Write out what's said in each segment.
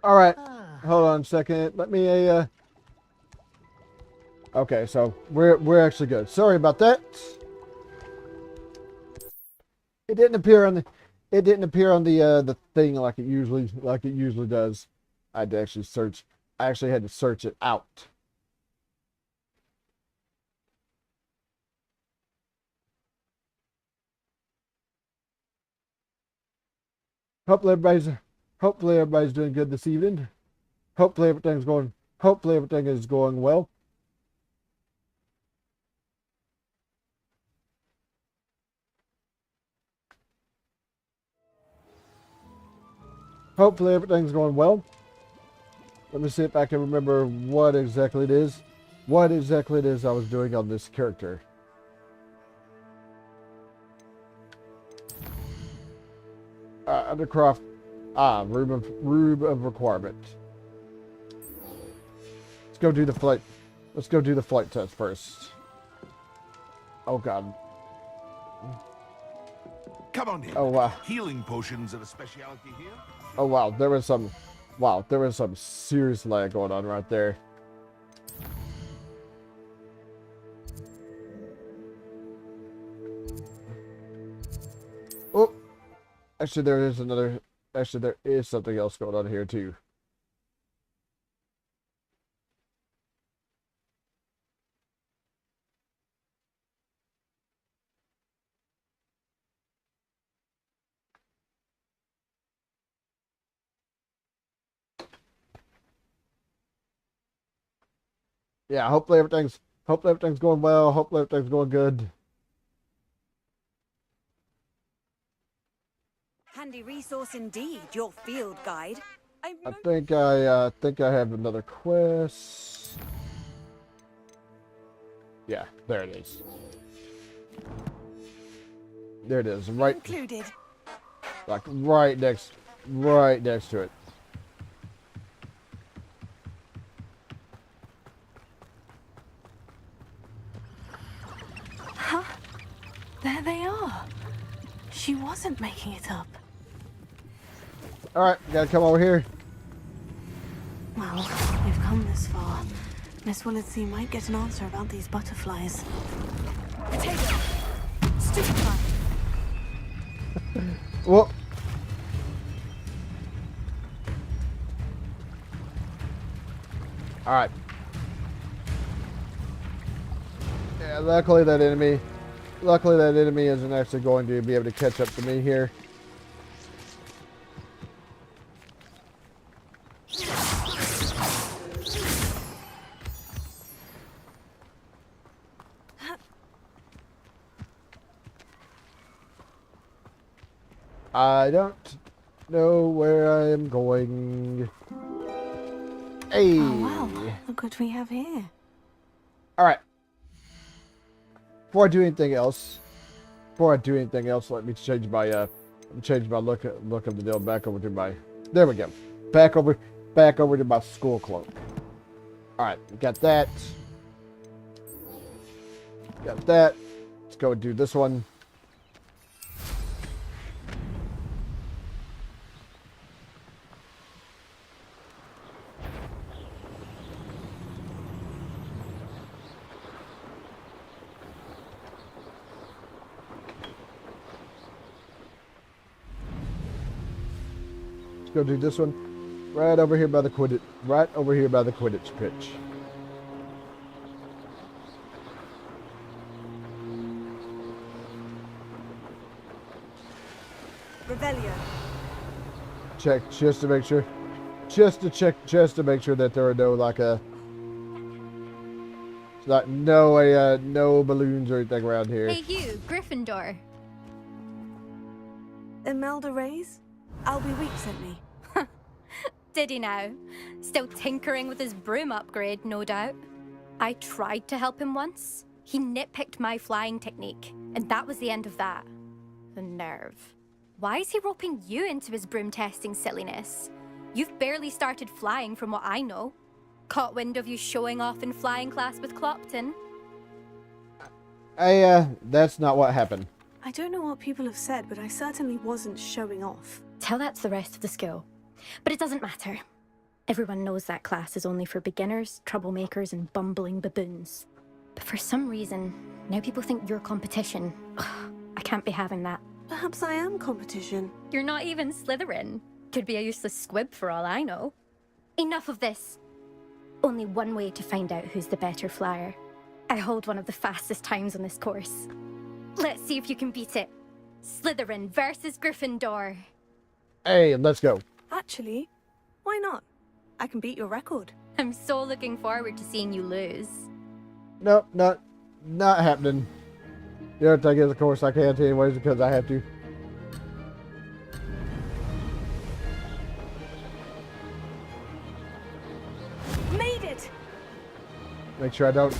All right. Hold on a second. Let me Okay, so we're actually good. Sorry about that. It didn't appear on the thing like it usually does. I had to actually search. I actually had to search it out. Hopefully everybody's hopefully everybody's doing good this evening. Hopefully everything is going well. Hopefully everything's going well. Let me see if I can remember what exactly it is. What exactly it is I was doing on this character. Undercroft. Room of requirement. Let's go do the flight. Let's go do the flight test first. Oh god. Come on in. Oh wow. Healing potions are a specialty here. Oh wow. There was some serious lag going on right there. Oh. Actually there is something else going on here too. Yeah, hopefully everything's going well. Hopefully everything's going good. Handy resource indeed, your field guide. I think I have another quest. Yeah, there it is. There it is, right included. like right next to it. Huh? There they are. She wasn't making it up. Alright, gotta come over here. Well, we've come this far. Miss Willetsey might get an answer about these butterflies. Potato. Stupefy. Whoa. Alright. Yeah, luckily that enemy isn't actually going to be able to catch up to me here. I don't know where I am going. Hey. Oh well, look what we have here. All right. Before I do anything else, let me change my look of the deal back over to my. There we go. Back over to my school cloak. All right, got that. Got that. Let's go and do this one. Go do this one right over here by the Quidditch pitch. Revelio. Check just to make sure that there are no balloons or anything around here. Hey you, Gryffindor. Imelda Reyes? Albie Week sent me. Did he now? Still tinkering with his broom upgrade, no doubt. I tried to help him once. He nitpicked my flying technique, and that was the end of that. The nerve. Why is he roping you into his broom testing silliness? You've barely started flying from what I know. Caught wind of you showing off in flying class with Clopton. That's not what happened. I don't know what people have said, but I certainly wasn't showing off. Tell that to the rest of the school. But it doesn't matter. Everyone knows that class is only for beginners, troublemakers, and bumbling baboons. But for some reason, now people think you're competition. Ugh, I can't be having that. Perhaps I am competition. You're not even Slytherin. Could be a useless squib for all I know. Enough of this. Only one way to find out who's the better flyer. I hold one of the fastest times on this course. Let's see if you can beat it. Slytherin versus Gryffindor. Hey, let's go. Actually, why not? I can beat your record. I'm so looking forward to seeing you lose. Nope, not happening. You know, take it, of course I can't anyways because I have to. Made it! Make sure I don't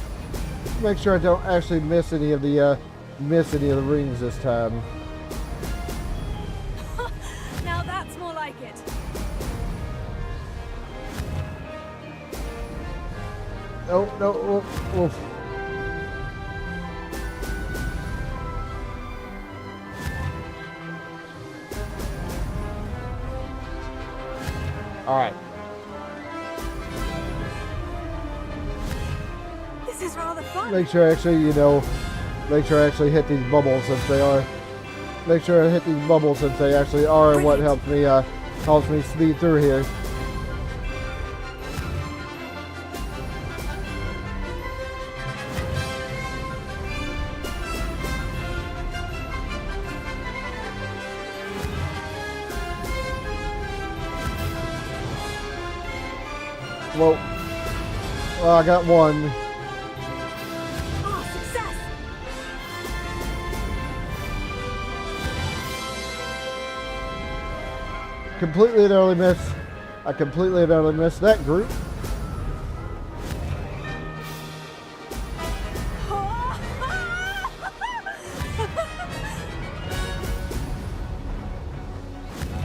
actually miss any of the rings this time. Now that's more like it. No, oof, oof. All right. This is rather fun. Make sure I actually, hit these bubbles since they are. Make sure I hit these bubbles since they actually are what helps me speed through here. Well, I got one. Oh, success! Completely and utterly miss. I completely and utterly missed that group.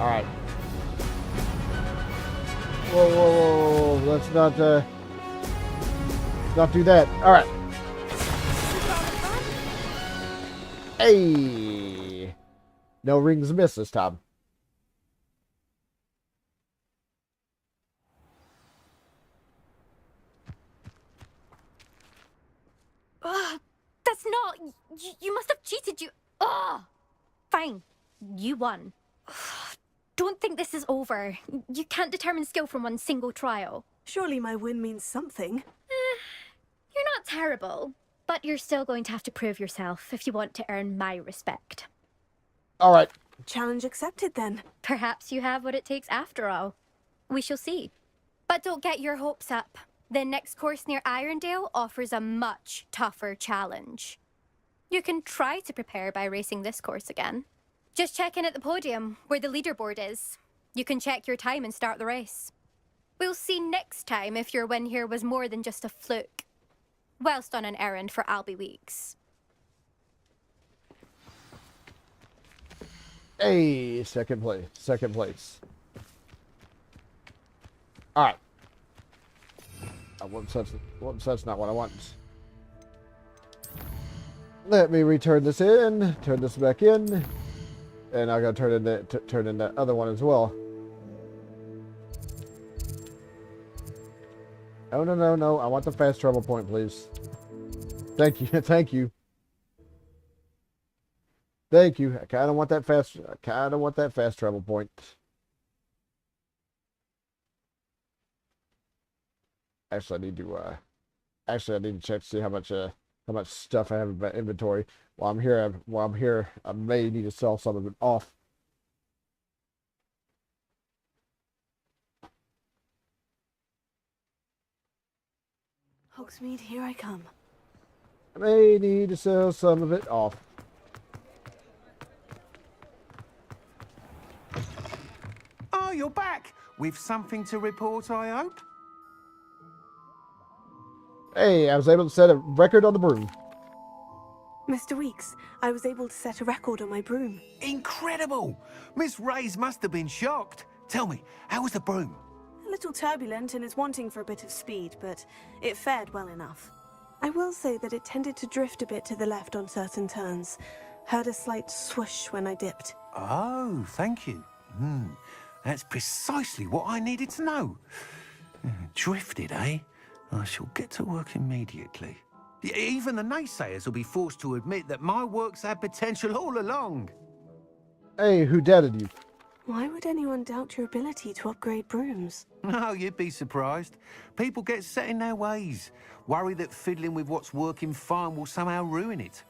All right. Whoa. Let's not do that. All right. Hey. No rings missed this time. That's not... You must have cheated, you... Fine. You won. Don't think this is over. You can't determine skill from one single trial. Surely my win means something. You're not terrible, but you're still going to have to prove yourself if you want to earn my respect. All right. Challenge accepted then. Perhaps you have what it takes after all. We shall see. But don't get your hopes up. The next course near Irondale offers a much tougher challenge. You can try to prepare by racing this course again. Just check in at the podium, where the leaderboard is. You can check your time and start the race. We'll see next time if your win here was more than just a fluke. Whilst on an errand for Albie Weeks. Hey, second place. All right. That's not what I want. Let me return this in. Turn this back in. And I gotta turn in that other one as well. Oh no! I want the fast travel point, please. Thank you, thank you. I kind of want that fast travel point. Actually, I need to check to see how much stuff I have in my inventory. While I'm here, I may need to sell some of it off. Hogsmeade, here I come. I may need to sell some of it off. Oh, you're back. With something to report, I hope? Hey, I was able to set a record on the broom. Mr. Weeks, I was able to set a record on my broom. Incredible! Miss Reyes must have been shocked. Tell me, how was the broom? A little turbulent and is wanting for a bit of speed, but it fared well enough. I will say that it tended to drift a bit to the left on certain turns. Heard a slight swoosh when I dipped. Oh, thank you. That's precisely what I needed to know. Drifted, eh? I shall get to work immediately. Even the naysayers will be forced to admit that my work's had potential all along. Hey, who doubted you? Why would anyone doubt your ability to upgrade brooms? No, you'd be surprised. People get set in their ways, worry that fiddling with what's working fine will somehow ruin it.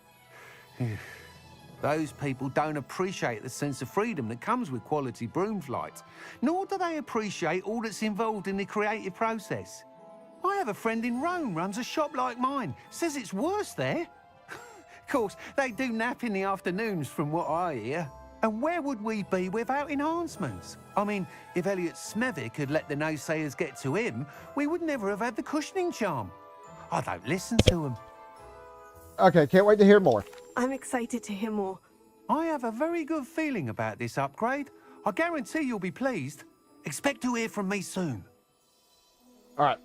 Those people don't appreciate the sense of freedom that comes with quality broom flight, nor do they appreciate all that's involved in the creative process. I have a friend in Rome runs a shop like mine, says it's worse there. Of course, they do nap in the afternoons from what I hear. And where would we be without enhancements? I mean, if Elliot Smethwick had let the naysayers get to him, we would never have had the cushioning charm. I don't listen to them. Okay, can't wait to hear more. I'm excited to hear more. I have a very good feeling about this upgrade. I guarantee you'll be pleased. Expect to hear from me soon. All right.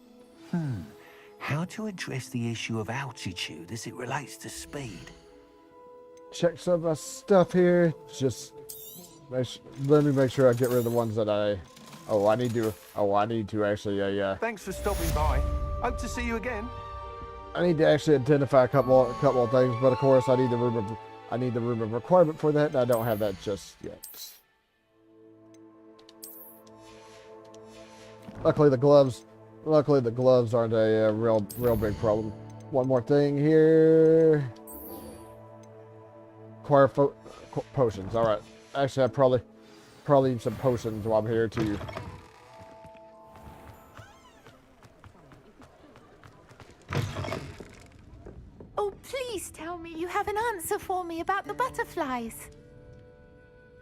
How to address the issue of altitude as it relates to speed? Check some of my stuff here. Just let me make sure I get rid of the ones that I need to actually Thanks for stopping by. Hope to see you again. I need to actually identify a couple of things, but of course I need the room of requirement for that, and I don't have that just yet. Luckily the gloves aren't a real big problem. One more thing here. Acquire potions. All right. Actually, I probably need some potions while I'm here too. Oh, please tell me you have an answer for me about the butterflies.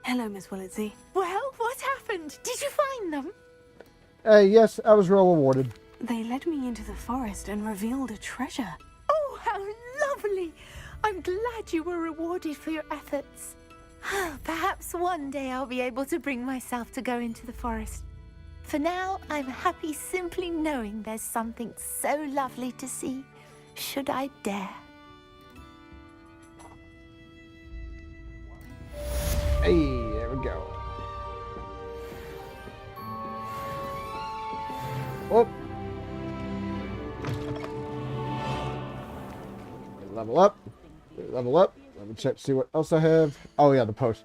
Hello, Miss Willitsey. Well, what happened? Did you find them? Yes, I was well rewarded. They led me into the forest and revealed a treasure. Oh, how lovely! I'm glad you were rewarded for your efforts. Perhaps one day I'll be able to bring myself to go into the forest. For now, I'm happy simply knowing there's something so lovely to see, should I dare. Hey, there we go. Oh. Level up. Level up. Let me check, see what else I have. Oh yeah, the potions.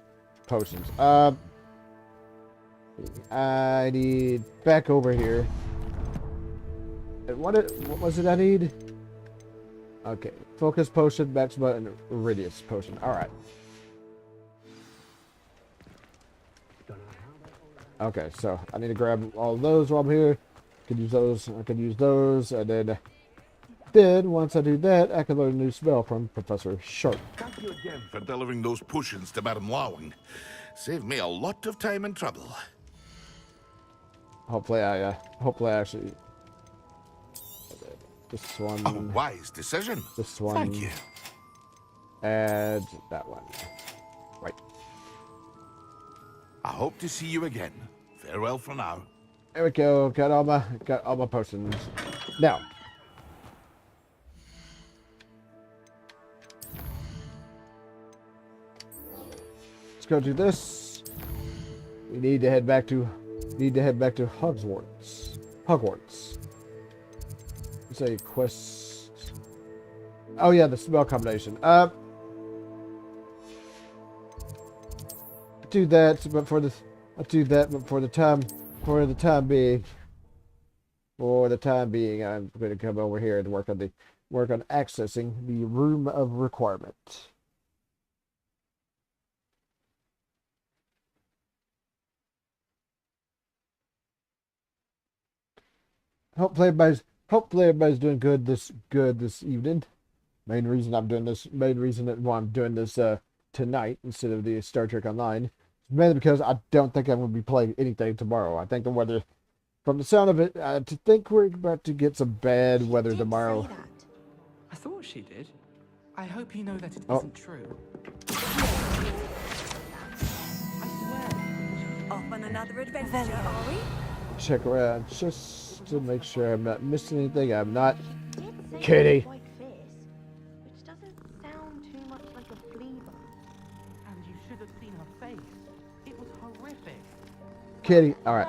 I need back over here. And what was it I need? Okay, focus potion, maxima, and Iridius potion. All right. Okay, so I need to grab all those while I'm here. Could use those. I could use those, and then once I do that, I can learn a new spell from Professor Sharp. Thank you again for delivering those potions to Madame Lawing. Saved me a lot of time and trouble. Hopefully I actually. This one. A wise decision. This one. Thank you. And that one. Right. I hope to see you again. Farewell for now. There we go. Got all my potions. Now. Let's go do this. We need to head back to Hogwarts. It's a quest. Oh yeah, the spell combination. Do that, but for the time being, I'm going to come over here and work on accessing the room of requirement. Hopefully everybody's doing good this evening. Main reason I'm doing this tonight instead of the Star Trek Online is mainly because I don't think I'm going to be playing anything tomorrow. I think the weather, from the sound of it, I think we're about to get some bad weather tomorrow. Say that. I thought she did. I hope you know that it isn't true. I swear. Off on another adventure, are we? Check around just to make sure I'm not missing anything. I'm not. Kitty. White face, which doesn't sound too much like a flea bite. And you should have seen her face. It was horrific. Kitty. All right.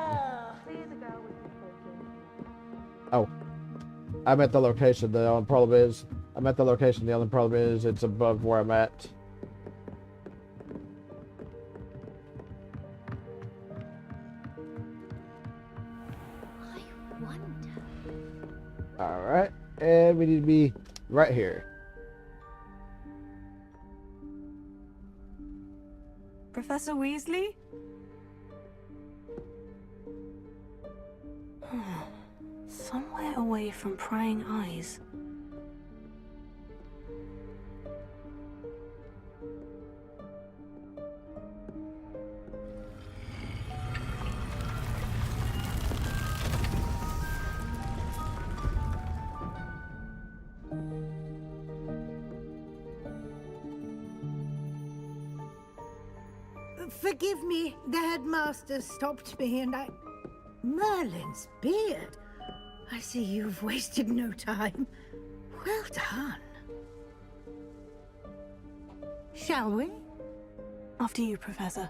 Here's a girl with the Oh. I'm at the location. The only problem is... I'm at the location. The only problem is it's above where I'm at. I wonder. Alright. And we need to be right here. Professor Weasley? Somewhere away from prying eyes. Forgive me, the headmaster stopped me and I... Merlin's beard. I see you've wasted no time. Well done. Shall we? After you, Professor.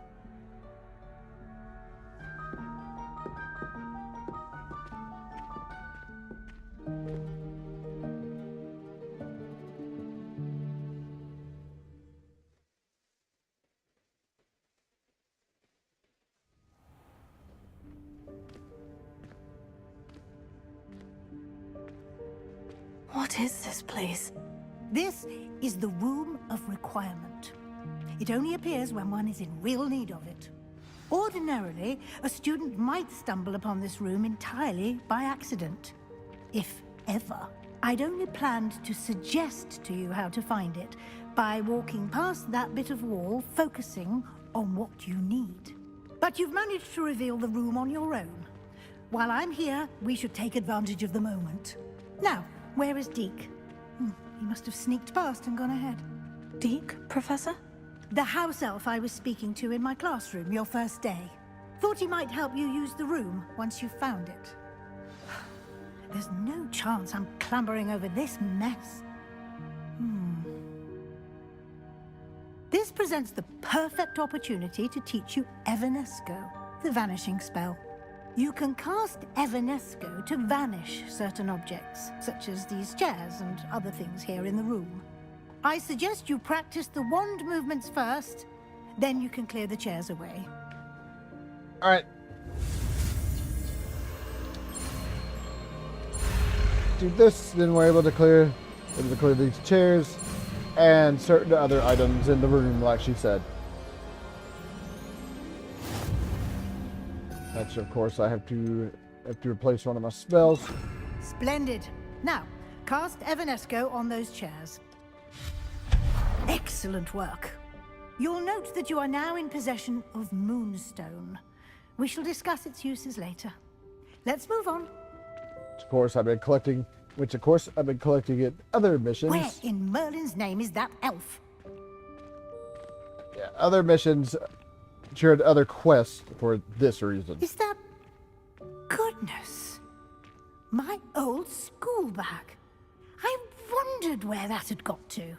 What is this place? This is the Room of Requirement. It only appears when one is in real need of it. Ordinarily, a student might stumble upon this room entirely by accident. If ever. I'd only planned to suggest to you how to find it by walking past that bit of wall, focusing on what you need. But you've managed to reveal the room on your own. While I'm here, we should take advantage of the moment. Now, where is Deke? He must have sneaked past and gone ahead. Deke, Professor? The house elf I was speaking to in my classroom your first day. Thought he might help you use the room once you found it. There's no chance I'm clambering over this mess. This presents the perfect opportunity to teach you Evanesco, the vanishing spell. You can cast Evanesco to vanish certain objects, such as these chairs and other things here in the room. I suggest you practice the wand movements first, then you can clear the chairs away. Alright. Do this, then we're able to clear these chairs and certain other items in the room, like she said. Which, of course, I have to replace one of my spells. Splendid. Now, cast Evanesco on those chairs. Excellent work. You'll note that you are now in possession of Moonstone. We shall discuss its uses later. Let's move on. Of course, I've been collecting at other missions. Where in Merlin's name is that elf? Yeah, other missions, shared other quests for this reason. Is that... Goodness. My old school bag. I wondered where that had got to.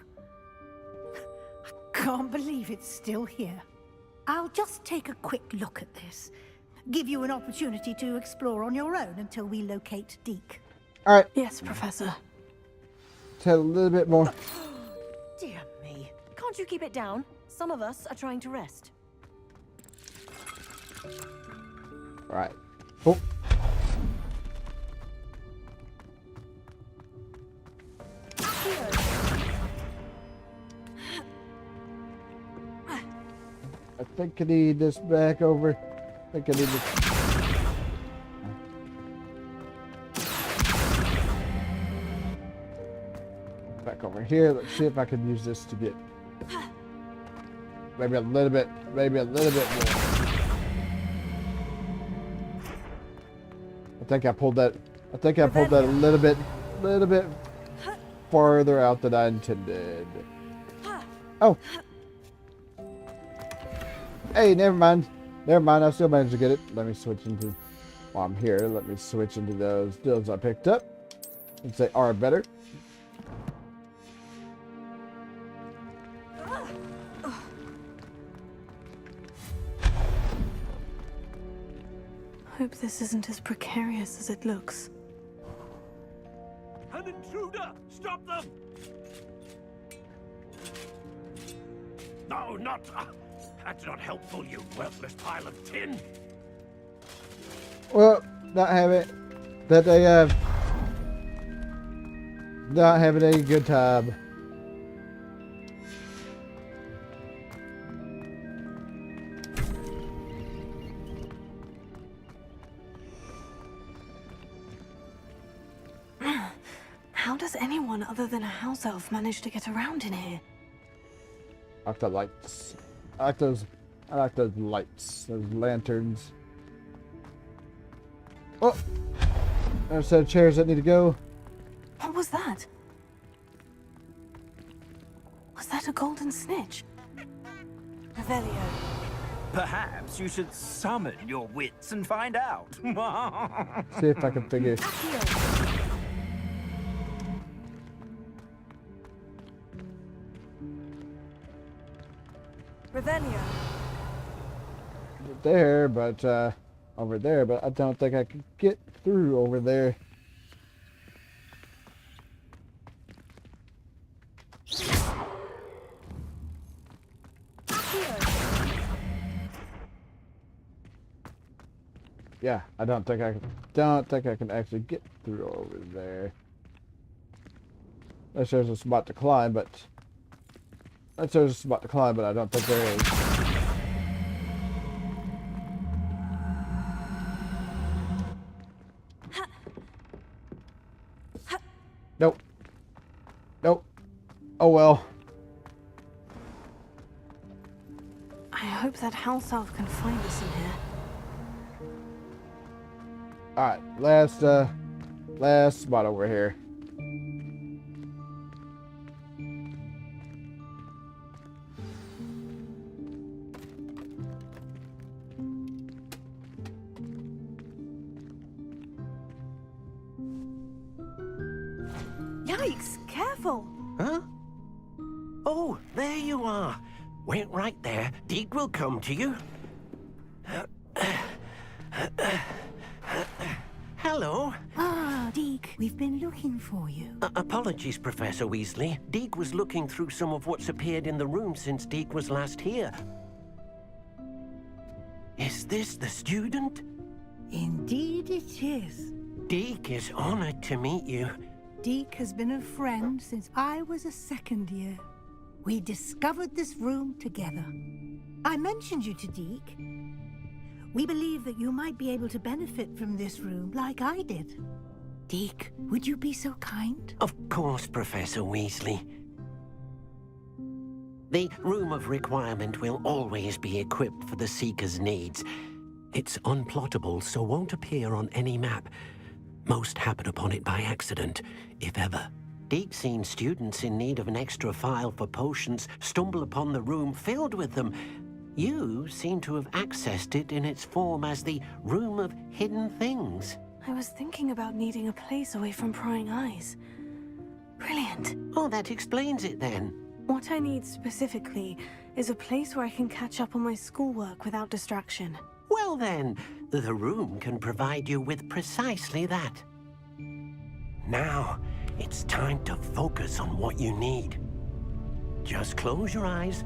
I can't believe it's still here. I'll just take a quick look at this. Give you an opportunity to explore on your own until we locate Deke. Alright. Yes, Professor. Tell a little bit more. Dear me. Can't you keep it down? Some of us are trying to rest. Alright. Oh. I think I need this back over. I think I need this. Back over here. Let's see if I can use this to get maybe a little bit more. I think I pulled that a little bit farther out than I intended. Oh. Hey, never mind. I still managed to get it. Let me switch into, while I'm here, let me switch into those deals I picked up. And say are better. Hope this isn't as precarious as it looks. intruder! Stop them! No, not... that's not helpful, you worthless pile of tin! Well, not having that they have not having a good time. How does anyone other than a house elf manage to get around in here? I like the lights. I like those lights, those lanterns. Oh! There's a set of chairs that need to go. What was that? Was that a golden snitch? Revelio. Perhaps you should summon your wits and find out. See if I can figure. Revelio. There, but over there, but I don't think I can get through over there. Yeah, I don't think I can actually get through over there. Unless there's a spot to climb, but I don't think there is. Nope. Nope. Oh well. I hope that house elf can find us in here. Alright, last spot over here. Yikes! Careful! Huh? Oh, there you are. Wait right there. Deek will come to you. Hello. Ah, Deek, we've been looking for you. Apologies, Professor Weasley. Deek was looking through some of what's appeared in the room since Deek was last here. Is this the student? Indeed it is. Deek is honored to meet you. Deek has been a friend since I was a second year. We discovered this room together. I mentioned you to Deek. We believe that you might be able to benefit from this room like I did. Deek, would you be so kind? Of course, Professor Weasley. The Room of Requirement will always be equipped for the Seeker's needs. It's unplottable, so won't appear on any map. Most happen upon it by accident, if ever. Deek's seen students in need of an extra file for potions stumble upon the room filled with them. You seem to have accessed it in its form as the Room of Hidden Things. I was thinking about needing a place away from prying eyes. Brilliant. Oh, that explains it then. What I need specifically is a place where I can catch up on my schoolwork without distraction. Well then, the room can provide you with precisely that. Now, it's time to focus on what you need. Just close your eyes.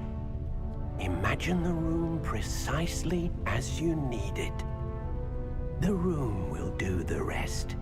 Imagine the room precisely as you need it. The room will do the rest.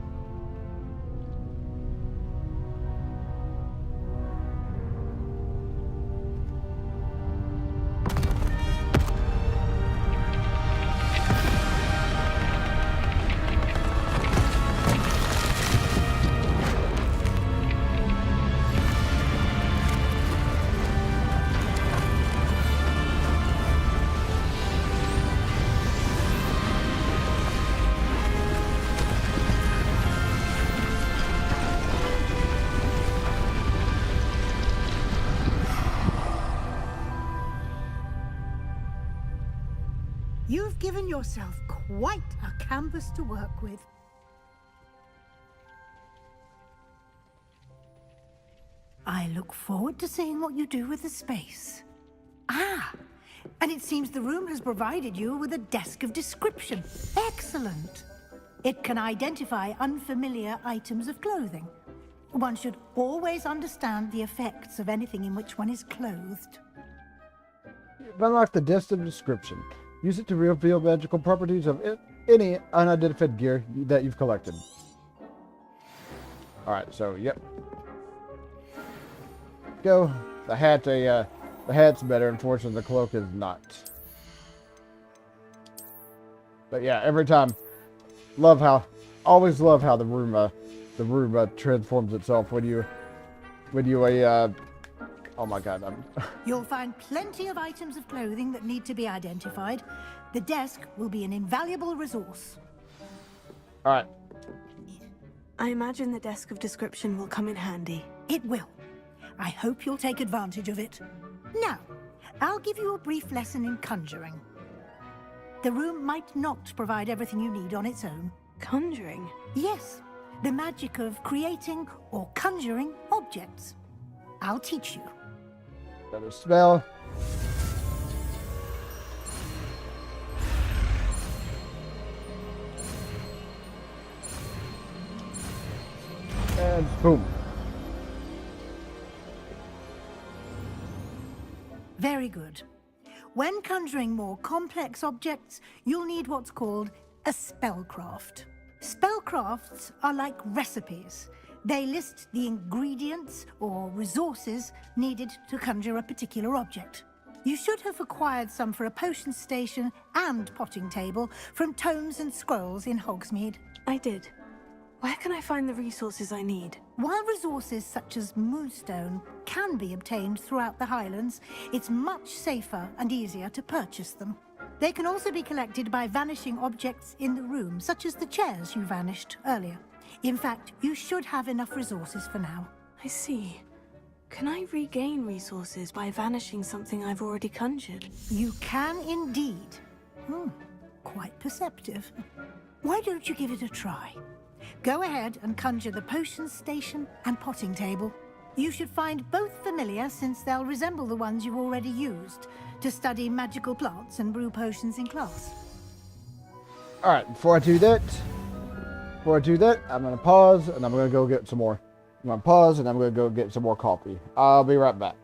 You've given yourself quite a canvas to work with. I look forward to seeing what you do with the space. Ah, and it seems the room has provided you with a desk of description. Excellent. It can identify unfamiliar items of clothing. One should always understand the effects of anything in which one is clothed. Unlock the disc of description. Use it to reveal magical properties of any unidentified gear that you've collected. Alright, so, yep. Go. The hat's better. Unfortunately, the cloak is not. But yeah, every time, always love how the room transforms itself when you oh my god, You'll find plenty of items of clothing that need to be identified. The desk will be an invaluable resource. All right. I imagine the desk of description will come in handy. It will. I hope you'll take advantage of it. Now, I'll give you a brief lesson in conjuring. The room might not provide everything you need on its own. Conjuring? Yes, the magic of creating or conjuring objects. I'll teach you. Got a spell. And boom. Very good. When conjuring more complex objects, you'll need what's called a spellcraft. Spellcrafts are like recipes. They list the ingredients or resources needed to conjure a particular object. You should have acquired some for a potion station and potting table from tomes and scrolls in Hogsmeade. I did. Where can I find the resources I need? While resources such as moonstone can be obtained throughout the Highlands, it's much safer and easier to purchase them. They can also be collected by vanishing objects in the room, such as the chairs you vanished earlier. In fact, you should have enough resources for now. I see. Can I regain resources by vanishing something I've already conjured? You can indeed. Quite perceptive. Why don't you give it a try? Go ahead and conjure the potion station and potting table. You should find both familiar, since they'll resemble the ones you've already used to study magical plants and brew potions in class. Alright, before I do that, I'm going to pause and I'm going to go get some more. I'm going to pause and I'm going to go get some more coffee. I'll be right back.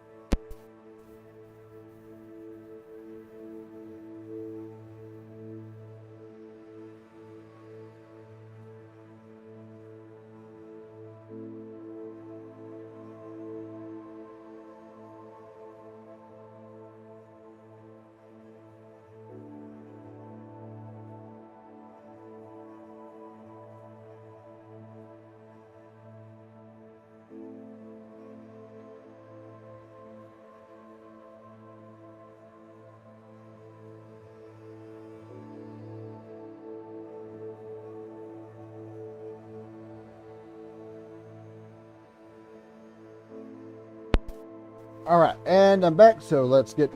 All right, and I'm back. So let's get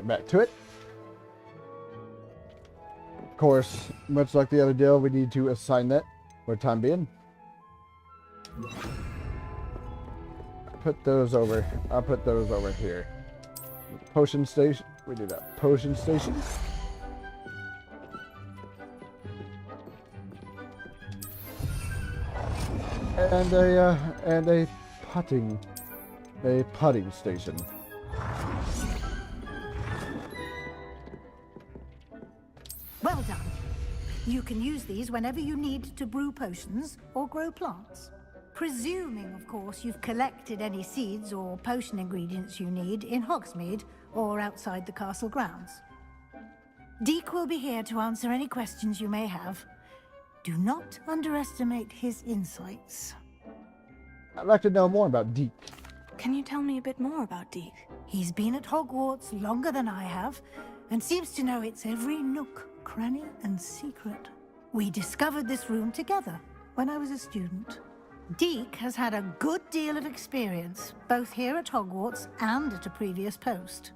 back to it. Of course, much like the other deal, we need to assign that for the time being. I'll put those over here. Potion station. We do that. Potion station. And a putting station. Well done. You can use these whenever you need to brew potions or grow plants. Presuming, of course, you've collected any seeds or potion ingredients you need in Hogsmeade or outside the castle grounds. Deek will be here to answer any questions you may have. Do not underestimate his insights. I'd like to know more about Deek. Can you tell me a bit more about Deek? He's been at Hogwarts longer than I have, and seems to know its every nook, cranny, and secret. We discovered this room together when I was a student. Deek has had a good deal of experience, both here at Hogwarts and at a previous post.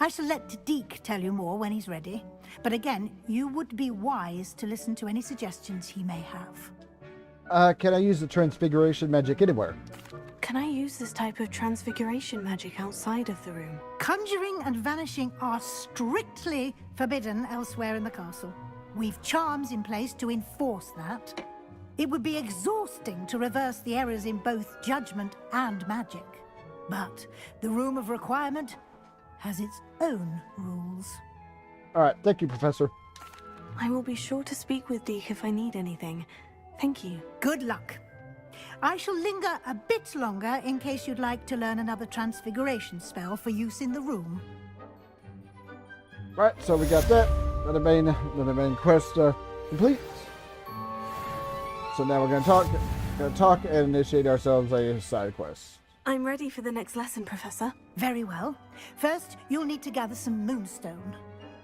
I shall let Deek tell you more when he's ready, but again, you would be wise to listen to any suggestions he may have. Can I use the transfiguration magic anywhere? Can I use this type of transfiguration magic outside of the room? Conjuring and vanishing are strictly forbidden elsewhere in the castle. We've charms in place to enforce that. It would be exhausting to reverse the errors in both judgment and magic. But the Room of Requirement has its own rules. All right, thank you, Professor. I will be sure to speak with Deke if I need anything. Thank you. Good luck. I shall linger a bit longer in case you'd like to learn another transfiguration spell for use in the room. Right, so we got that. Another main quest complete. So now we're gonna talk and initiate ourselves a side quest. I'm ready for the next lesson, Professor. Very well. First, you'll need to gather some moonstone.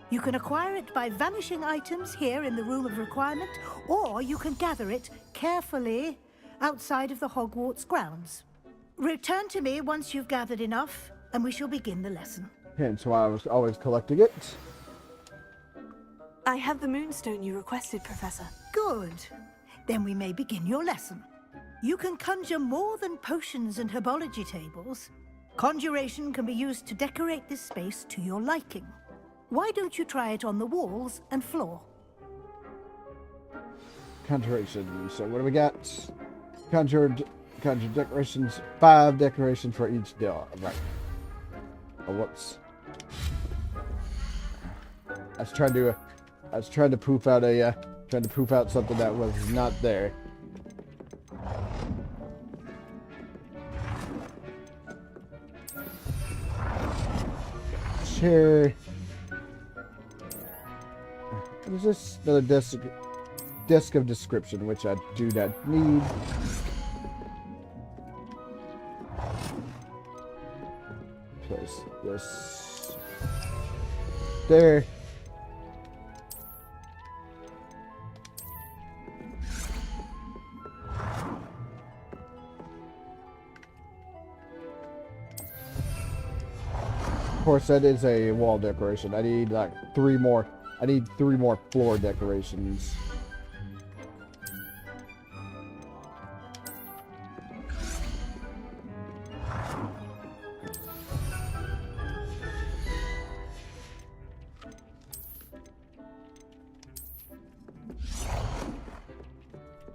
You can acquire it by vanishing items here in the Room of Requirement, or you can gather it carefully outside of the Hogwarts grounds. Return to me once you've gathered enough, and we shall begin the lesson. Hence why I was always collecting it. I have the moonstone you requested, Professor. Good. Then we may begin your lesson. You can conjure more than potions and herbology tables. Conjuration can be used to decorate this space to your liking. Why don't you try it on the walls and floor? Conjuration. So what do we got? Conjure decorations. 5 decorations for each door. Right. Oh, whoops. I was trying to poof out something that was not there. Chair. What is this? Another desk of description, which I do not need. Place this there. Of course, that is a wall decoration. I need like 3 more. I need 3 more floor decorations.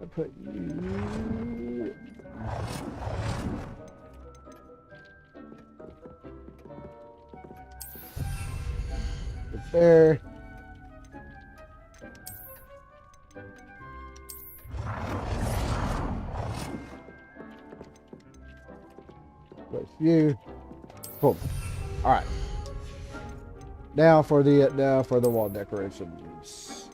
I put you. There. With you. Boom. All right. Now for the wall decorations.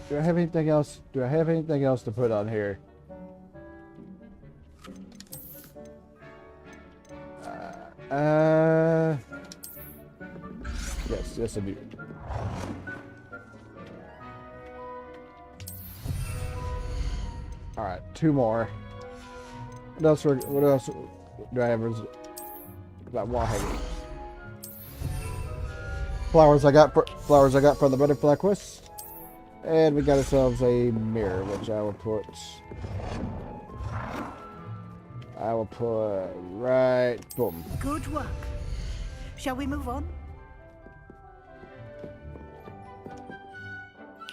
Do I have anything else? Do I have anything else to put on here? Yes, I do. All right, 2 more. What else do I have? About wall hanging. Flowers I got from the butterfly quest, and we got ourselves a mirror, which I will put right. Boom. Good work. Shall we move on?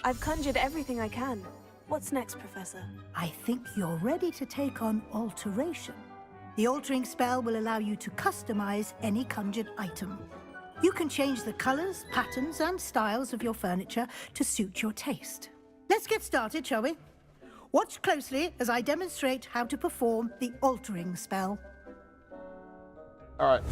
I've conjured everything I can. What's next, Professor? I think you're ready to take on alteration. The altering spell will allow you to customize any conjured item. You can change the colors, patterns, and styles of your furniture to suit your taste. Let's get started, shall we? Watch closely as I demonstrate how to perform the altering spell. All right.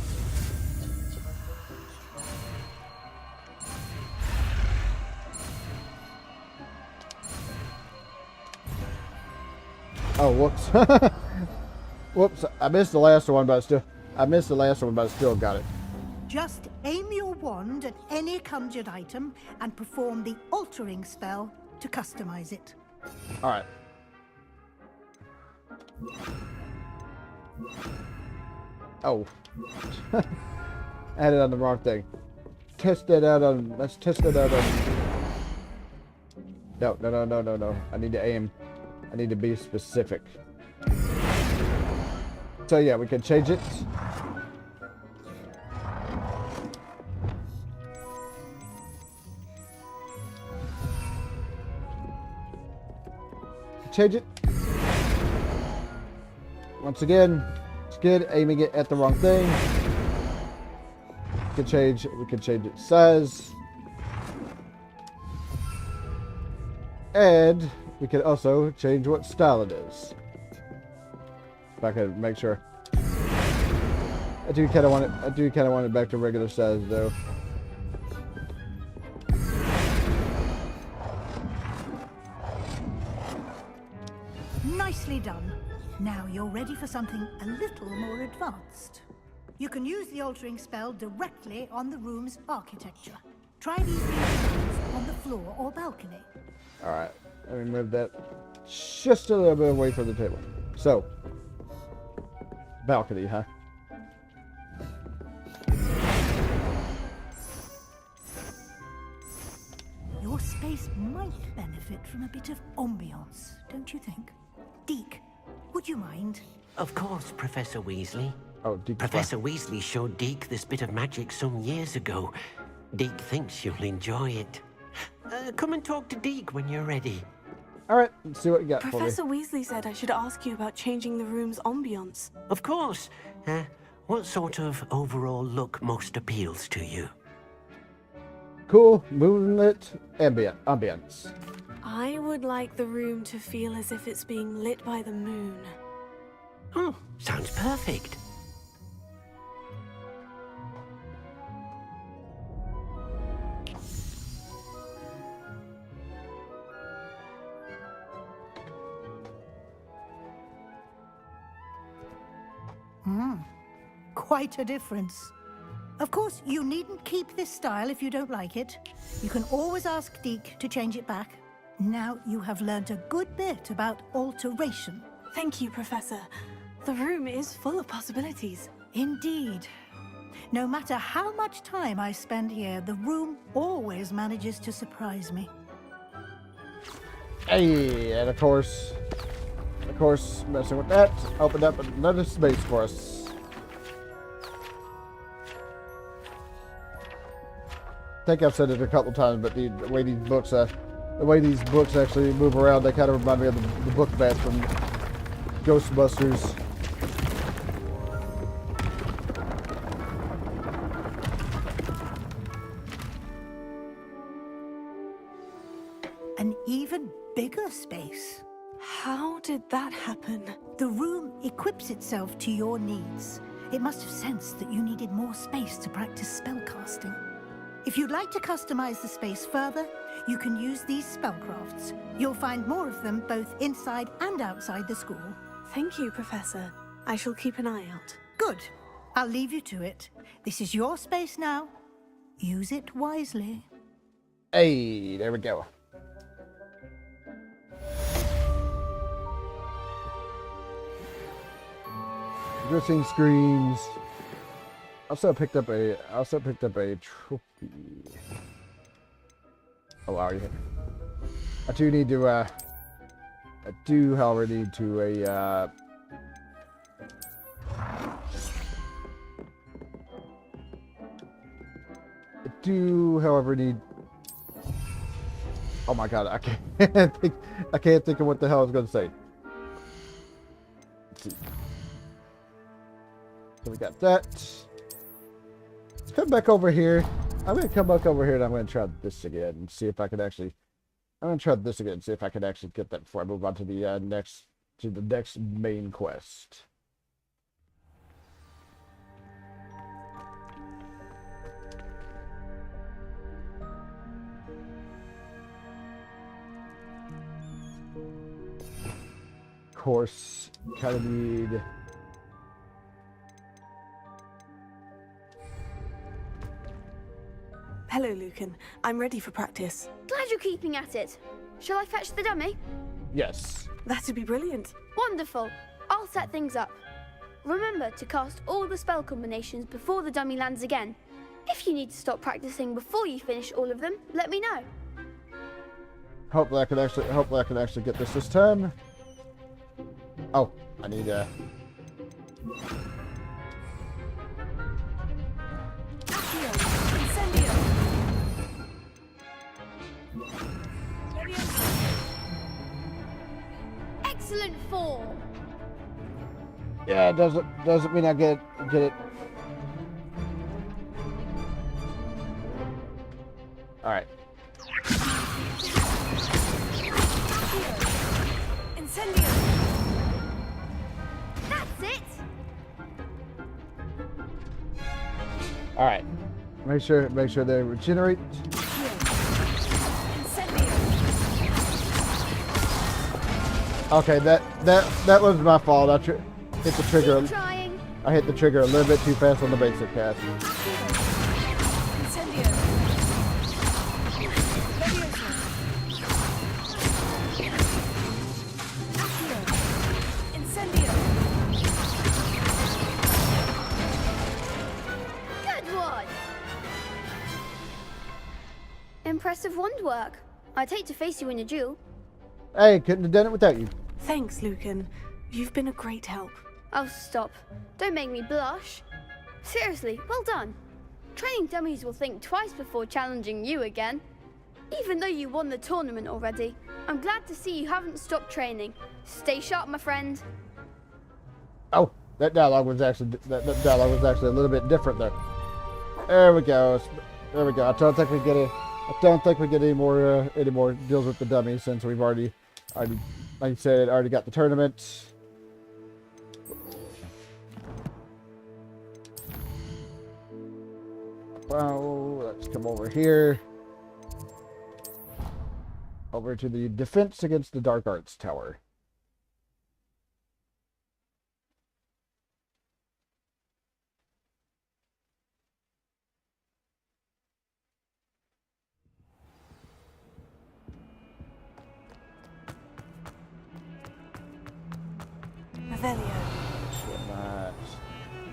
Oh, whoops. Whoops, I missed the last one, but I still got it. Just aim your wand at any conjured item and perform the altering spell to customize it. All right. Oh. I had it on the wrong thing. Let's test it out on... No. I need to aim. I need to be specific. So yeah, we can change it. change it. Once again, aiming it at the wrong thing. We can change its size. And we can also change what style it is. If I can make sure. I do kind of want it back to regular size though. Nicely done. Now you're ready for something a little more advanced. You can use the altering spell directly on the room's architecture. Try these designs on the floor or balcony. Alright, let me move that just a little bit away from the table. So, balcony, huh? Your space might benefit from a bit of ambiance, don't you think? Deke, would you mind? Of course, Professor Weasley. Oh, Deke. Professor Weasley showed Deke this bit of magic some years ago. Deke thinks you'll enjoy it. Come and talk to Deke when you're ready. Alright, let's see what you got Professor for me. Weasley said I should ask you about changing the room's ambiance. Of course. What sort of overall look most appeals to you? Cool, moonlit ambience. I would like the room to feel as if it's being lit by the moon. Oh, sounds perfect. Quite a difference. Of course, you needn't keep this style if you don't like it. You can always ask Deke to change it back. Now you have learned a good bit about alteration. Thank you, Professor. The room is full of possibilities. Indeed. No matter how much time I spend here, the room always manages to surprise me. Hey, and of course, messing with that, opened up another space for us. I think I've said it a couple times, but the way these books actually move around, they kind of remind me of the book bat from Ghostbusters. An even bigger space. How did that happen? The room equips itself to your needs. It must have sensed that you needed more space to practice spellcasting. If you'd like to customize the space further, you can use these spellcrafts. You'll find more of them both inside and outside the school. Thank you, Professor. I shall keep an eye out. Good. I'll leave you to it. This is your space now. Use it wisely. Hey, there we go. Dressing screens. I also picked up a trophy. Oh wow, yeah. I do need to I do however need to oh my god, I can't think of what the hell I was gonna say. Let's see. So we got that. Let's come back over here. I'm gonna come back over here and I'm gonna try this again and see if I can actually. I'm gonna try this again and see if I can actually get that before I move on to the next main quest. Of course, kind of need. Hello, Lucan. I'm ready for practice. Glad you're keeping at it. Shall I fetch the dummy? Yes. That'd be brilliant. Wonderful. I'll set things up. Remember to cast all the spell combinations before the dummy lands again. If you need to stop practicing before you finish all of them, let me know. Hopefully I can actually get this time. Oh, I need excellent form. Yeah, it doesn't mean I get it. All right. Incendio. That's it. All right. Make sure they regenerate. Okay, that was my fault. I hit the trigger. I hit the trigger a little bit too fast on the basic cast. Good one. Impressive wand work. I'd hate to face you in a duel. Hey, couldn't have done it without you. Thanks, Lucan. You've been a great help. Oh, stop. Don't make me blush. Seriously, well done. Training dummies will think twice before challenging you again. Even though you won the tournament already, I'm glad to see you haven't stopped training. Stay sharp, my friend. Oh, that dialogue was actually a little bit different there. There we go. There we go. I don't think we get any more deals with the dummies since we've already, like you said, already got the tournament. Well, let's come over here. Over to the defense against the Dark Arts Tower.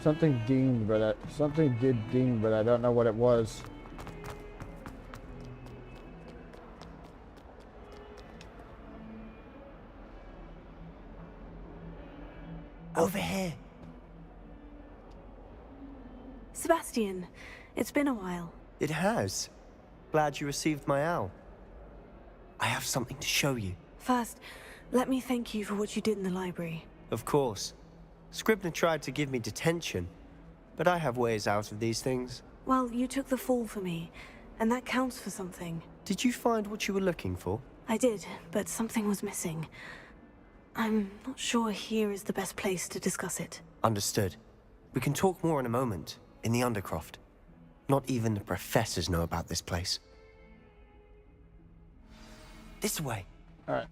Something did ding, but I don't know what it was. Over here. Sebastian, it's been a while. It has. Glad you received my owl. I have something to show you. First, let me thank you for what you did in the library. Of course. Scribner tried to give me detention, but I have ways out of these things. Well, you took the fall for me, and that counts for something. Did you find what you were looking for? I did, but something was missing. I'm not sure here is the best place to discuss it. Understood. We can talk more in a moment, in the Undercroft. Not even the professors know about this place. This way. Alright.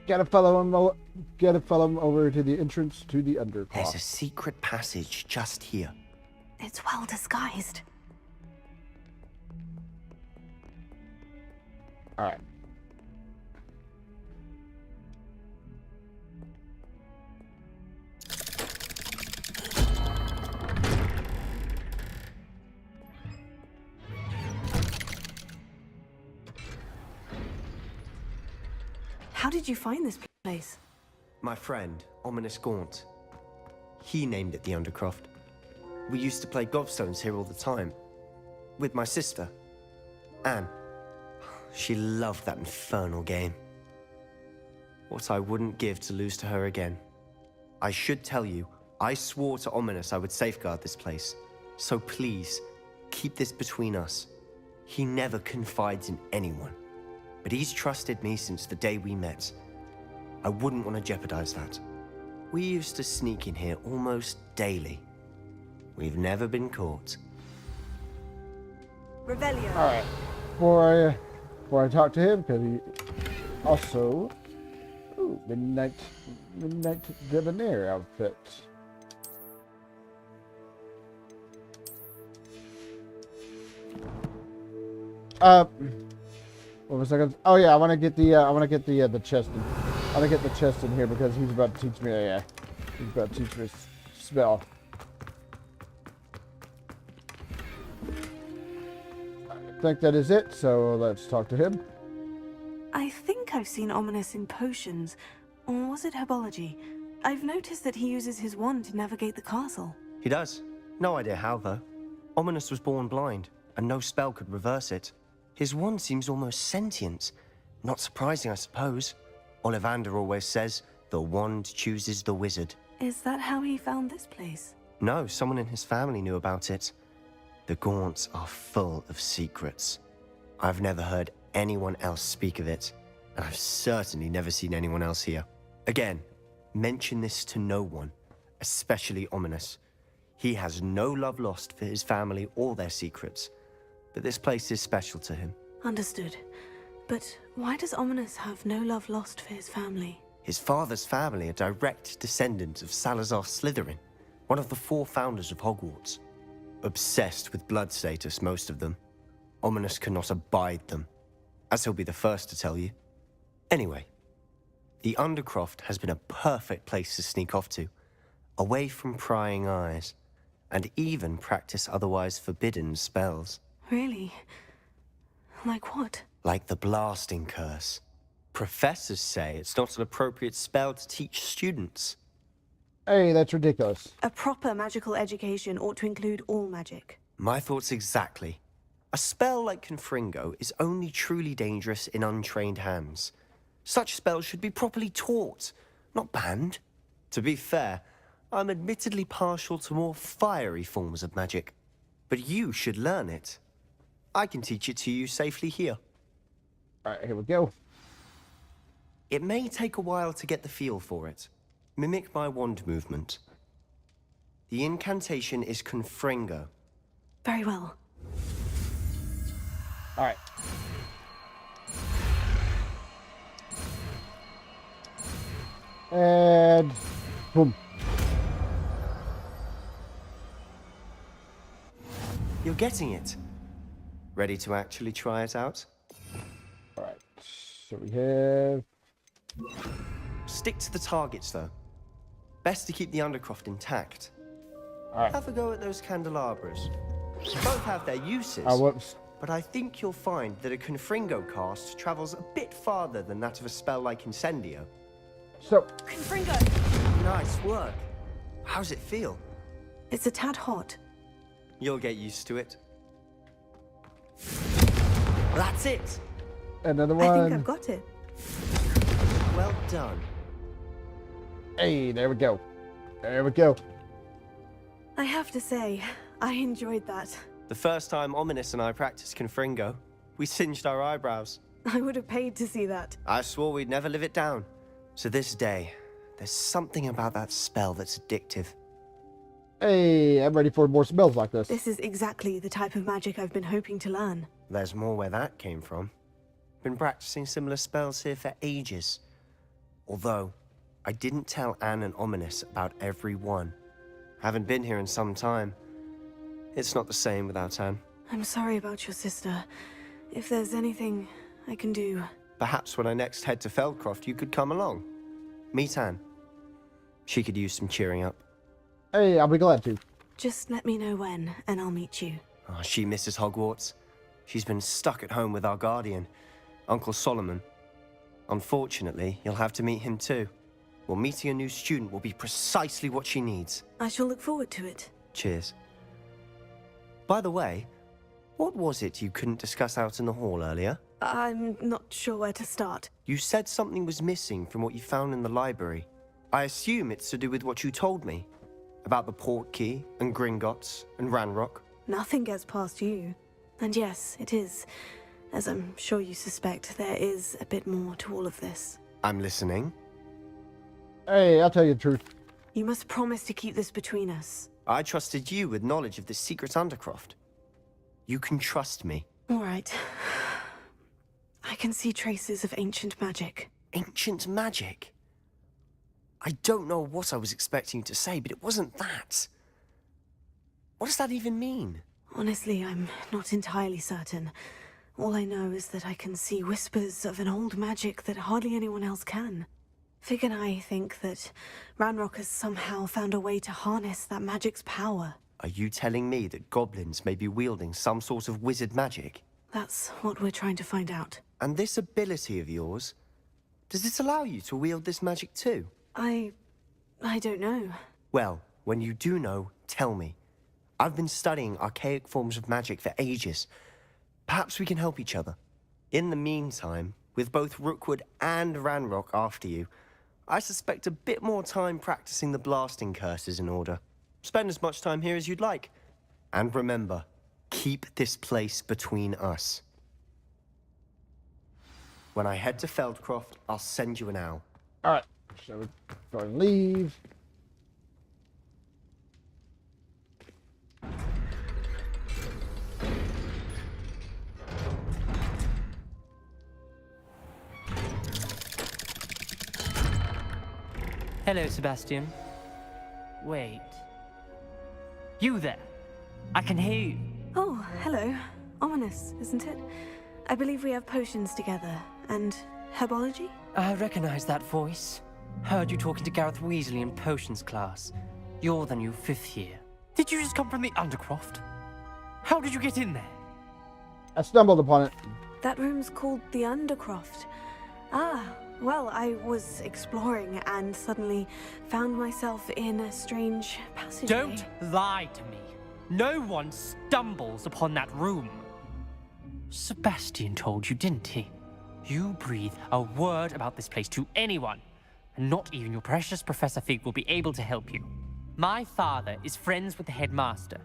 Gotta follow him over to the entrance to the Undercroft. There's a secret passage just here. It's well disguised. Alright. How did you find this place? My friend, Ominous Gaunt. He named it the Undercroft. We used to play gobstones here all the time. With my sister, Anne. She loved that infernal game. What I wouldn't give to lose to her again. I should tell you, I swore to Ominous I would safeguard this place. So please, keep this between us. He never confides in anyone. But he's trusted me since the day we met. I wouldn't want to jeopardize that. We used to sneak in here almost daily. We've never been caught. Revelio. Alright. Before I talk to him, because he also... Ooh, Midnight Debonair outfit. What was I gonna? Oh yeah, I want to get the chest. I want to get the chest in here because he's about to teach me a spell. I think that is it. So let's talk to him. I think I've seen Ominous in potions, or was it herbology? I've noticed that he uses his wand to navigate the castle. He does. No idea how though. Ominous was born blind, and no spell could reverse it. His wand seems almost sentient. Not surprising, I suppose. Ollivander always says, The wand chooses the wizard. Is that how he found this place? No, someone in his family knew about it. The Gaunts are full of secrets. I've never heard anyone else speak of it, and I've certainly never seen anyone else here. Again, mention this to no one, especially Ominous. He has no love lost for his family or their secrets, but this place is special to him. Understood. But why does Ominous have no love lost for his family? His father's family are direct descendants of Salazar Slytherin, one of the 4 founders of Hogwarts. Obsessed with blood status, most of them. Ominous cannot abide them, as he'll be the first to tell you. Anyway, the Undercroft has been a perfect place to sneak off to, away from prying eyes, and even practice otherwise forbidden spells. Really? Like what? Like the blasting curse. Professors say it's not an appropriate spell to teach students. Hey, that's ridiculous. A proper magical education ought to include all magic. My thoughts exactly. A spell like Confringo is only truly dangerous in untrained hands. Such spells should be properly taught, not banned. To be fair, I'm admittedly partial to more fiery forms of magic. But you should learn it. I can teach it to you safely here. Alright, here we go. It may take a while to get the feel for it. Mimic my wand movement. The incantation is Confringo. Very well. Alright. And boom. You're getting it. Ready to actually try it out? Alright. So we have... Stick to the targets, though. Best to keep the Undercroft intact. Alright. Have a go at those candelabras. Both have their uses. Whoops. But I think you'll find that a Confringo cast travels a bit farther than that of a spell like Incendio. So... Confringo! Nice work. How's it feel? It's a tad hot. You'll get used to it. That's it! Another one. I think I've got it. Well done. Hey, there we go. There we go. I have to say, I enjoyed that. The first time Ominous and I practiced Confringo, we singed our eyebrows. I would have paid to see that. I swore we'd never live it down. To this day, there's something about that spell that's addictive. Hey, I'm ready for more spells like this. This is exactly the type of magic I've been hoping to learn. There's more where that came from. Been practicing similar spells here for ages. Although, I didn't tell Anne and Ominous about every one. Haven't been here in some time. It's not the same without Anne. I'm sorry about your sister. If there's anything I can do... Perhaps when I next head to Feldcroft, you could come along. Meet Anne. She could use some cheering up. Hey, I'll be glad to. Just let me know when, and I'll meet you. Oh, she misses Hogwarts. She's been stuck at home with our guardian, Uncle Solomon. Unfortunately, you'll have to meet him too. Well, meeting a new student will be precisely what she needs. I shall look forward to it. Cheers. By the way, what was it you couldn't discuss out in the hall earlier? I'm not sure where to start. You said something was missing from what you found in the library. I assume it's to do with what you told me. About the Portkey, and Gringotts, and Ranrock. Nothing gets past you. And yes, it is. As I'm sure you suspect, there is a bit more to all of this. I'm listening. Hey, I'll tell you the truth. You must promise to keep this between us. I trusted you with knowledge of the secret Undercroft. You can trust me. All right. I can see traces of ancient magic. Ancient magic? I don't know what I was expecting you to say, but it wasn't that. What does that even mean? Honestly, I'm not entirely certain. All I know is that I can see whispers of an old magic that hardly anyone else can. Fig and I think that Ranrock has somehow found a way to harness that magic's power. Are you telling me that goblins may be wielding some sort of wizard magic? That's what we're trying to find out. And this ability of yours, does it allow you to wield this magic too? I don't know. Well, when you do know, tell me. I've been studying archaic forms of magic for ages. Perhaps we can help each other. In the meantime, with both Rookwood and Ranrock after you, I suspect a bit more time practicing the blasting curse is in order. Spend as much time here as you'd like. And remember, keep this place between us. When I head to Feldcroft, I'll send you an owl. Alright, shall we go and leave? Hello, Sebastian. Wait. You there? I can hear you. Oh, hello. Ominous, isn't it? I believe we have potions together. And herbology? I recognize that voice. Heard you talking to Gareth Weasley in potions class. You're the new 5th year. Did you just come from the Undercroft? How did you get in there? I stumbled upon it. That room's called the Undercroft. Ah, well, I was exploring and suddenly found myself in a strange passageway. Don't lie to me. No one stumbles upon that room. Sebastian told you, didn't he? You breathe a word about this place to anyone, and not even your precious Professor Fig will be able to help you. My father is friends with the headmaster.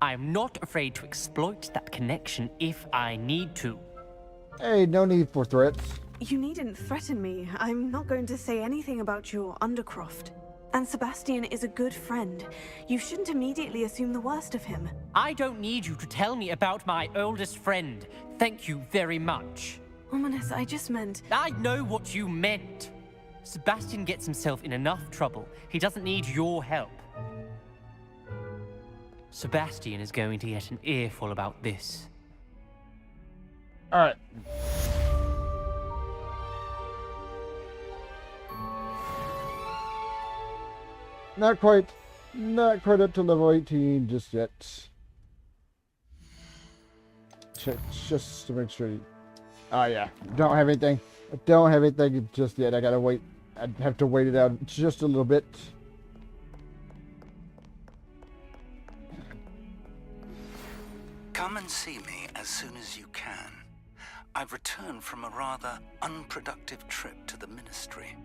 I am not afraid to exploit that connection if I need to. Hey, no need for threats. You needn't threaten me. I'm not going to say anything about your Undercroft. And Sebastian is a good friend. You shouldn't immediately assume the worst of him. I don't need you to tell me about my oldest friend. Thank you very much. Ominous, I just meant... I know what you meant. Sebastian gets himself in enough trouble. He doesn't need your help. Sebastian is going to get an earful about this. Alright. Not quite up to level 18 just yet. Check just to make sure. Oh yeah, don't have anything. I don't have anything just yet. I gotta wait. I'd have to wait it out just a little bit. Come and see me as soon as you can. I've returned from a rather unproductive trip to the Ministry,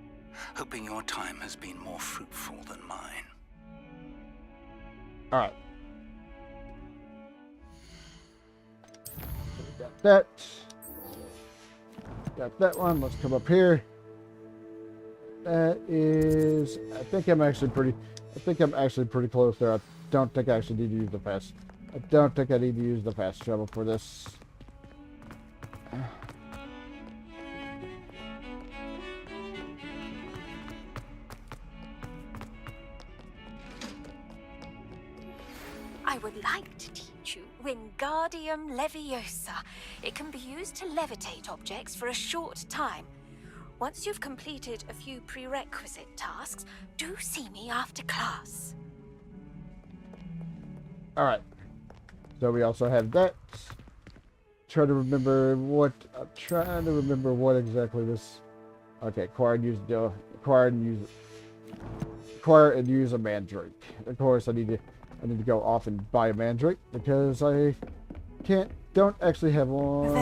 hoping your time has been more fruitful than mine. Alright. Got that. Got that one. Let's come up here. That is... I think I'm actually pretty close there. I don't think I actually need to use the fast... I don't think I need to use the fast travel for this. I would like to teach you Wingardium Leviosa. It can be used to levitate objects for a short time. Once you've completed a few prerequisite tasks, do see me after class. Alright. So we also have that. I'm trying to remember what exactly this... Okay, acquire and use a mandrake. Of course, I need to go off and buy a mandrake because I don't actually have one.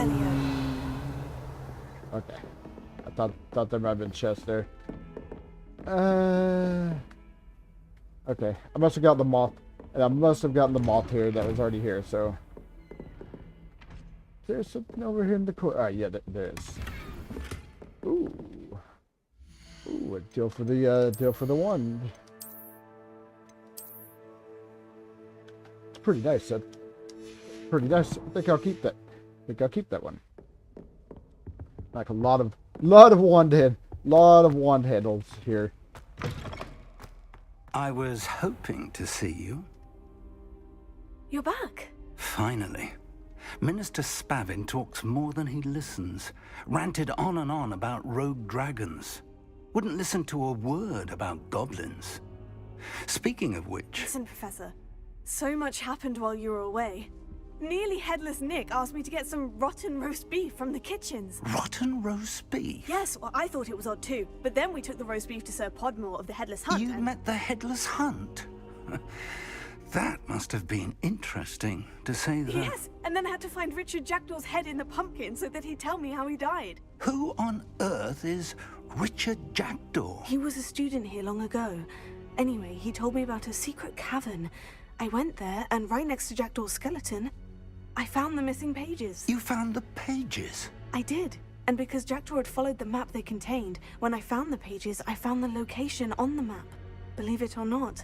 Okay. I thought there might have been chests there. Okay. I must have got the moth. And I must have gotten the moth here that was already here, so. There's something over here in the corner. Ah, yeah, there is. Ooh. Ooh, a deal for the wand. It's pretty nice. Pretty nice. I think I'll keep that. One. Like a lot of wand handles here. I was hoping to see you. You're back. Finally. Minister Spavin talks more than he listens. Ranted on and on about rogue dragons. Wouldn't listen to a word about goblins. Speaking of which... Listen, Professor. So much happened while you were away. Nearly Headless Nick asked me to get some rotten roast beef from the kitchens. Rotten roast beef? Yes, well, I thought it was odd too. But then we took the roast beef to Sir Podmore of the Headless Hunt. You met the Headless Hunt? That must have been interesting, to say the... Yes, and then I had to find Richard Jackdaw's head in the pumpkin so that he'd tell me how he died. Who on earth is Richard Jackdaw? He was a student here long ago. Anyway, he told me about a secret cavern. I went there, and right next to Jackdaw's skeleton, I found the missing pages. You found the pages? I did. And because Jackdaw had followed the map they contained, when I found the pages, I found the location on the map. Believe it or not,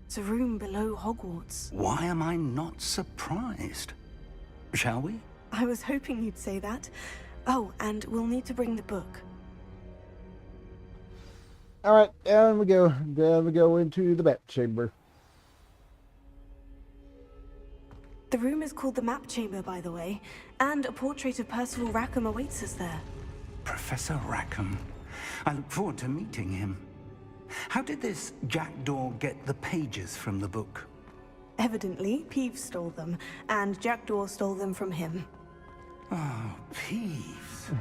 it's a room below Hogwarts. Why am I not surprised? Shall we? I was hoping you'd say that. Oh, and we'll need to bring the book. Alright, down we go. Down we go into the map chamber. The room is called the Map Chamber, by the way, and a portrait of Percival Rackham awaits us there. Professor Rackham. I look forward to meeting him. How did this Jackdaw get the pages from the book? Evidently, Peeves stole them, and Jackdaw stole them from him. Oh, Peeves.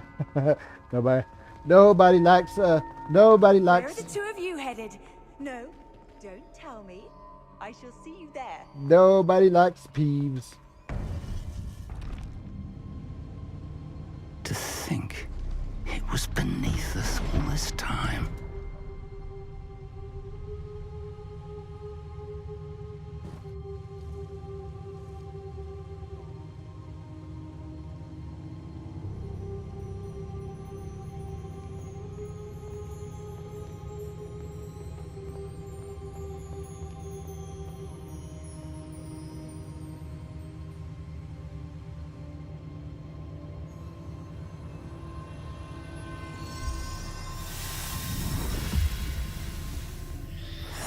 Nobody likes, Where are the two of you headed? No, don't tell me. I shall see you there. Nobody likes Peeves. To think it was beneath us all this time.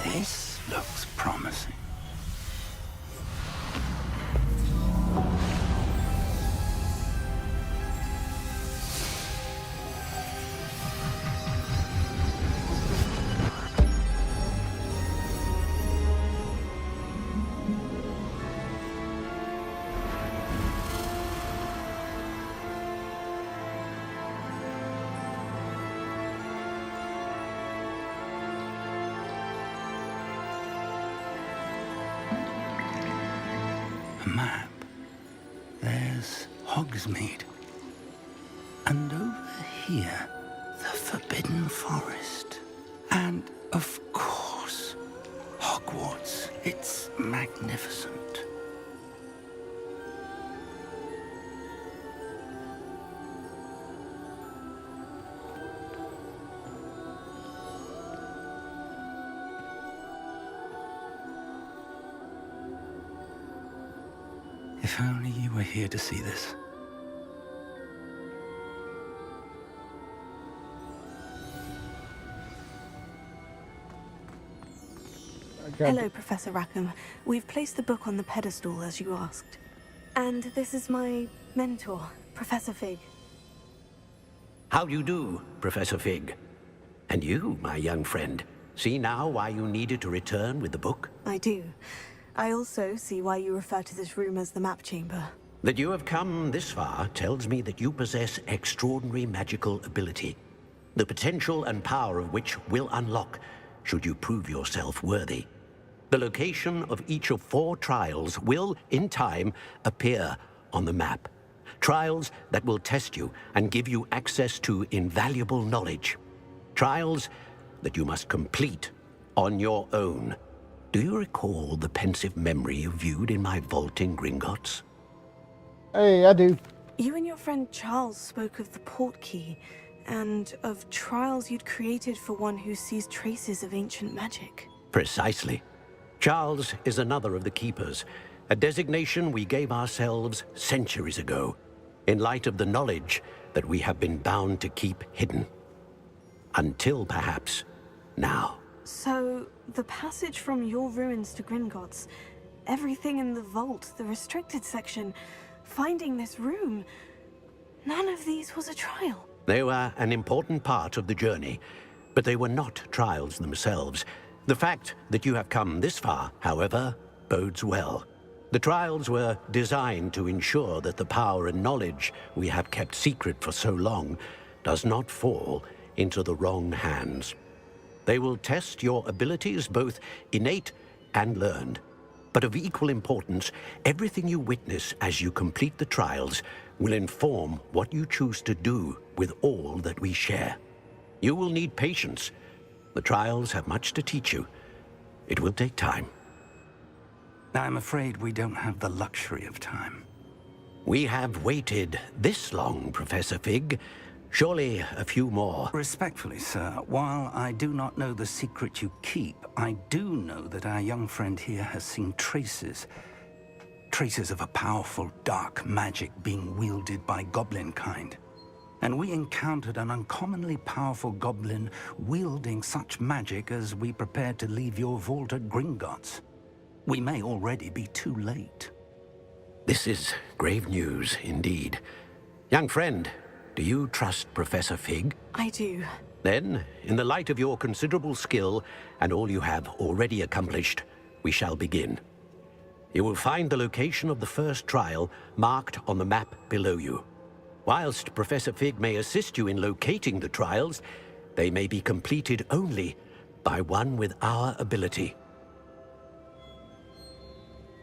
This looks promising. A map. There's Hogsmeade. And over here, the Forbidden Forest. And, of course, Hogwarts. It's magnificent. If only you were here to see this. Okay. Hello, Professor Rackham. We've placed the book on the pedestal, as you asked. And this is my mentor, Professor Fig. How do you do, Professor Fig? And you, my young friend, see now why you needed to return with the book? I do. I also see why you refer to this room as the Map Chamber. That you have come this far tells me that you possess extraordinary magical ability, the potential and power of which will unlock should you prove yourself worthy. The location of each of 4 trials will, in time, appear on the map. Trials that will test you and give you access to invaluable knowledge. Trials that you must complete on your own. Do you recall the pensive memory you viewed in my vault in Gringotts? Hey, I do. You and your friend Charles spoke of the portkey, and of trials you'd created for one who sees traces of ancient magic. Precisely. Charles is another of the Keepers, a designation we gave ourselves centuries ago, in light of the knowledge that we have been bound to keep hidden. Until, perhaps, now. So, the passage from your ruins to Gringotts, everything in the vault, the restricted section, finding this room, none of these was a trial. They were an important part of the journey, but they were not trials themselves. The fact that you have come this far, however, bodes well. The trials were designed to ensure that the power and knowledge we have kept secret for so long does not fall into the wrong hands. They will test your abilities, both innate and learned. But of equal importance, everything you witness as you complete the trials will inform what you choose to do with all that we share. You will need patience. The trials have much to teach you. It will take time. I'm afraid we don't have the luxury of time. We have waited this long, Professor Fig. Surely a few more. Respectfully, sir, while I do not know the secret you keep, I do know that our young friend here has seen traces of a powerful dark magic being wielded by goblin kind. And we encountered an uncommonly powerful goblin wielding such magic as we prepared to leave your vault at Gringotts. We may already be too late. This is grave news indeed. Young friend, do you trust Professor Fig? I do. Then, in the light of your considerable skill and all you have already accomplished, we shall begin. You will find the location of the first trial marked on the map below you. Whilst Professor Fig may assist you in locating the trials, they may be completed only by one with our ability.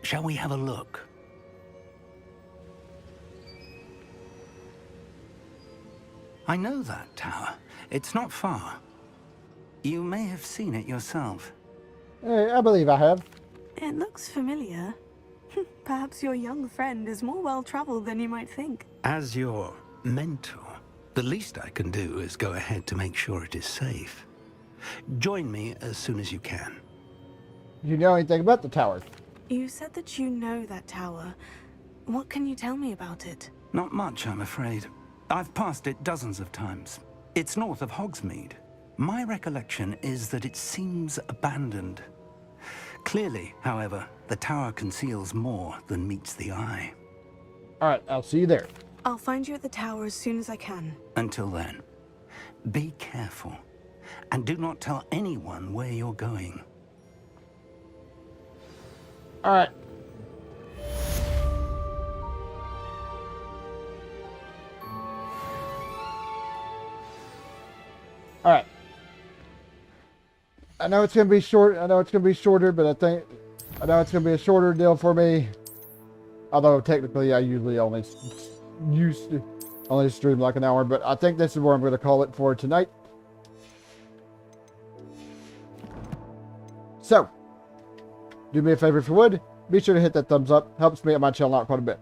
Shall we have a look? I know that tower. It's not far. You may have seen it yourself. Hey, I believe I have. It looks familiar. Perhaps your young friend is more well-traveled than you might think. As your mentor, the least I can do is go ahead to make sure it is safe. Join me as soon as you can. Do you know anything about the tower? You said that you know that tower. What can you tell me about it? Not much, I'm afraid. I've passed it dozens of times. It's north of Hogsmeade. My recollection is that it seems abandoned. Clearly, however, the tower conceals more than meets the eye. All right, I'll see you there. I'll find you at the tower as soon as I can. Until then, be careful, and do not tell anyone where you're going. All right. All right. I know it's gonna be short. I know it's gonna be shorter, but I know it's gonna be a shorter deal for me. Although technically, I usually only stream like an hour, but I think this is where I'm gonna call it for tonight. So, do me a favor if you would. Be sure to hit that thumbs up. Helps me and my channel out quite a bit.